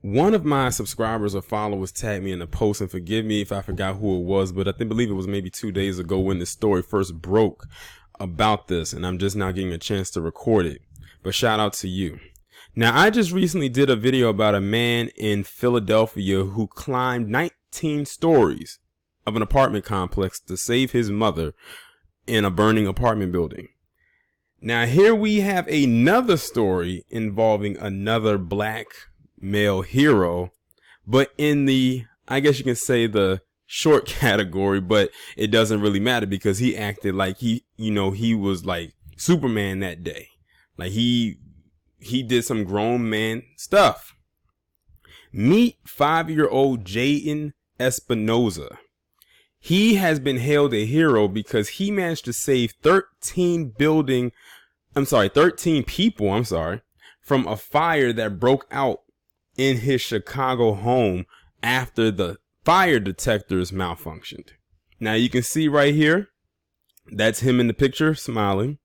One of my subscribers or followers tagged me in a post, and forgive me if I forgot who it was, but I believe it was maybe 2 days ago when the story first broke about this, and I'm just now getting a chance to record it. But shout out to you. Now, I just recently did a video about a man in Philadelphia who climbed 19 stories of an apartment complex to save his mother in a burning apartment building. Now, here we have another story involving another black male hero, but in the, I guess you can say, the short category, but it doesn't really matter because he acted like he was like Superman that day. Like he did some grown man stuff. Meet 5-year-old Jayden Epinosa. He has been hailed a hero because he managed to save 13 people from a fire that broke out in his Chicago home after the fire detectors malfunctioned. Now you can see right here, that's him in the picture smiling,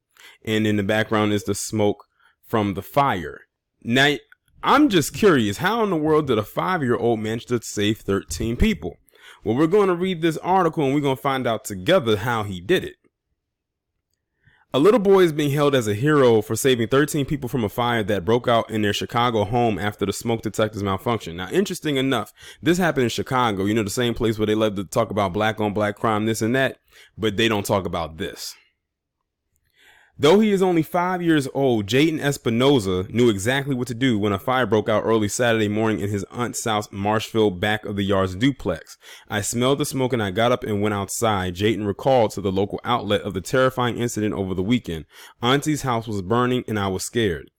and in the background is the smoke from the fire. Now I'm just curious, how in the world did a 5-year-old manage to save 13 people? Well, we're going to read this article and we're going to find out together how he did it. A little boy is being hailed as a hero for saving 13 people from a fire that broke out in their Chicago home after the smoke detectors malfunctioned. Now, interesting enough, this happened in Chicago, the same place where they love to talk about black on black crime, this and that, but they don't talk about this. Though he is only 5 years old, Jayden Epinosa knew exactly what to do when a fire broke out early Saturday morning in his aunt's South Marshfield back of the yard's duplex. I smelled the smoke and I got up and went outside. Jayden recalled to the local outlet of the terrifying incident over the weekend. Auntie's house was burning and I was scared.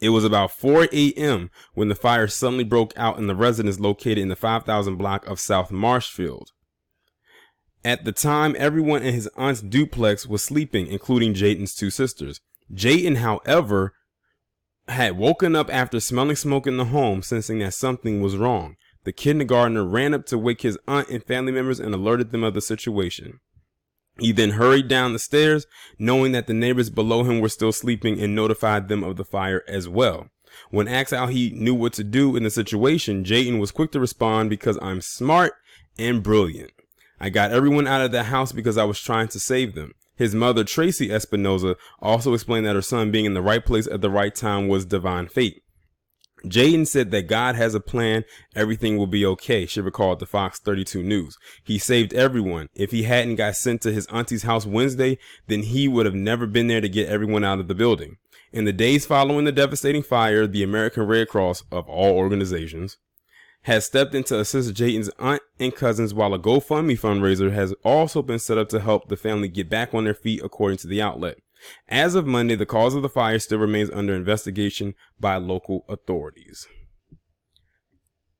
It was about 4 a.m. when the fire suddenly broke out in the residence located in the 5,000 block of South Marshfield. At the time, everyone in his aunt's duplex was sleeping, including Jayden's 2 sisters. Jayden, however, had woken up after smelling smoke in the home, sensing that something was wrong. The kindergartner ran up to wake his aunt and family members and alerted them of the situation. He then hurried down the stairs, knowing that the neighbors below him were still sleeping, and notified them of the fire as well. When asked how he knew what to do in the situation, Jayden was quick to respond, "Because I'm smart and brilliant. I got everyone out of the house because I was trying to save them." His mother, Tracy Epinosa, also explained that her son being in the right place at the right time was divine fate. Jayden said that God has a plan. Everything will be okay, she recalled to Fox 32 News. He saved everyone. If he hadn't got sent to his auntie's house Wednesday, then he would have never been there to get everyone out of the building. In the days following the devastating fire, the American Red Cross, of all organizations, has stepped in to assist Jayden's aunt and cousins, while a GoFundMe fundraiser has also been set up to help the family get back on their feet, according to the outlet. As of Monday, the cause of the fire still remains under investigation by local authorities.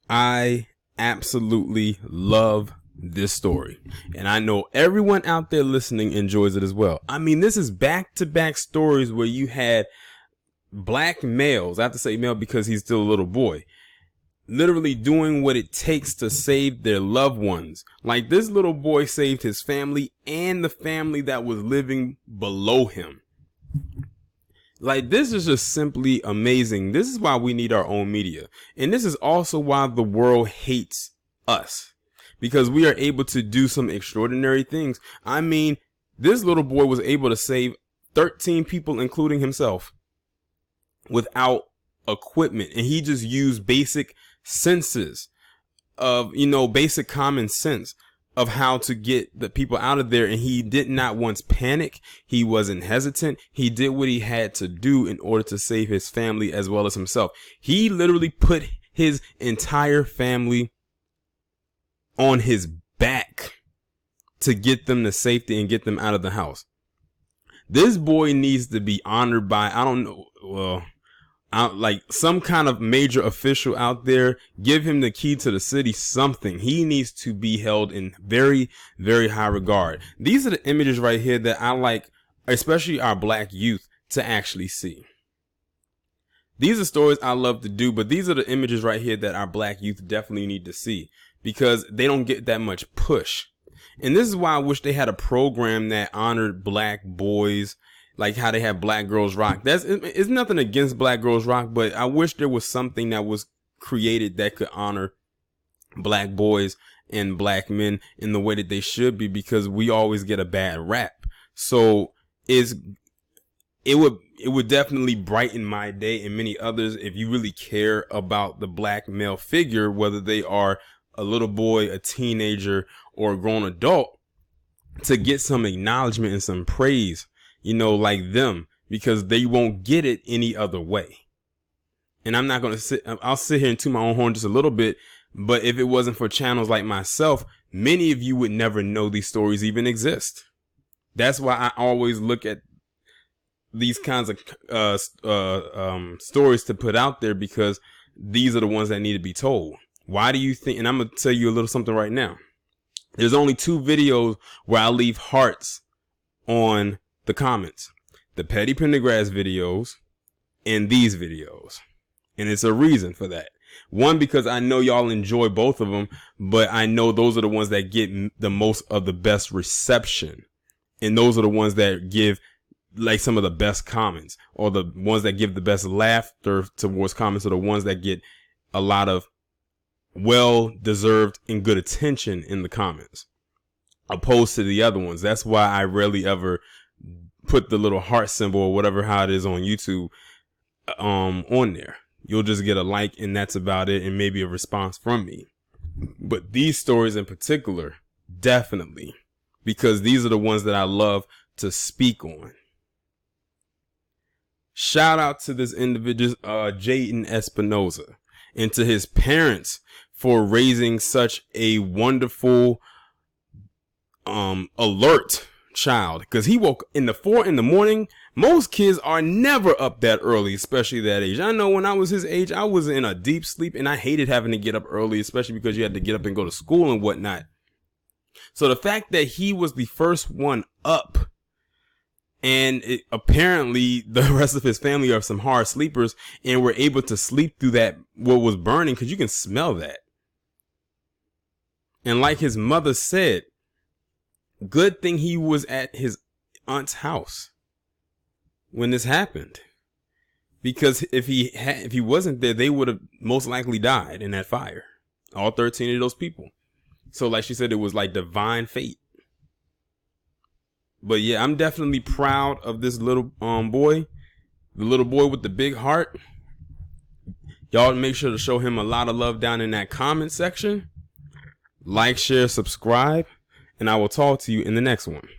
I absolutely love this story, and I know everyone out there listening enjoys it as well. I mean, this is back-to-back stories where you had black males, I have to say male because he's still a little boy, literally doing what it takes to save their loved ones. Like, this little boy saved his family and the family that was living below him. Like, this is just simply amazing. This is why we need our own media. And this is also why the world hates us, because we are able to do some extraordinary things. I mean, this little boy was able to save 13 people, including himself, without equipment. And he just used basic senses of, basic common sense of how to get the people out of there. And he did not once panic. He wasn't hesitant. He did what he had to do in order to save his family as well as himself. He literally put his entire family on his back to get them to safety and get them out of the house. This boy needs to be honored by, like some kind of major official out there. Give him the key to the city, something. He needs to be held in very, very high regard. These are the images right here that I like, especially our black youth, to actually see. These are stories I love to do, but these are the images right here that our black youth definitely need to see, because they don't get that much push. And this is why I wish they had a program that honored black boys, like how they have Black Girls Rock. It's nothing against Black Girls Rock, but I wish there was something that was created that could honor black boys and black men in the way that they should be, because we always get a bad rap. So it would definitely brighten my day and many others if you really care about the black male figure, whether they are a little boy, a teenager, or a grown adult, to get some acknowledgement and some praise, like them, because they won't get it any other way. And I'm not going to I'll sit here and toot my own horn just a little bit, but if it wasn't for channels like myself, many of you would never know these stories even exist. That's why I always look at these kinds of stories to put out there, because these are the ones that need to be told. Why do you think, and I'm going to tell you a little something right now. There's only 2 videos where I leave hearts on the comments: the Petty Pendergrass videos and these videos. And it's a reason for that. One, because I know y'all enjoy both of them, but I know those are the ones that get the most of the best reception. And those are the ones that give like some of the best comments, or the ones that give the best laughter towards comments, are the ones that get a lot of well-deserved and good attention in the comments, opposed to the other ones. That's why I rarely ever put the little heart symbol or whatever, how it is on YouTube, on there. You'll just get a like, and that's about it, and maybe a response from me. But these stories in particular, definitely, because these are the ones that I love to speak on. Shout out to this individual, Jayden Epinosa, and to his parents for raising such a wonderful, alert child, because he woke in the 4 in the morning. Most kids are never up that early, especially that age. I know when I was his age, I was in a deep sleep, and I hated having to get up early, especially because you had to get up and go to school and whatnot. So the fact that he was the first one up, and apparently the rest of his family are some hard sleepers and were able to sleep through that, what was burning, because you can smell that. And like his mother said, good thing he was at his aunt's house when this happened, because if he wasn't there, they would have most likely died in that fire, all 13 of those people. So like she said, it was like divine fate. But yeah, I'm definitely proud of this little boy, the little boy with the big heart. Y'all make sure to show him a lot of love down in that comment section. Like, share, subscribe, and I will talk to you in the next one.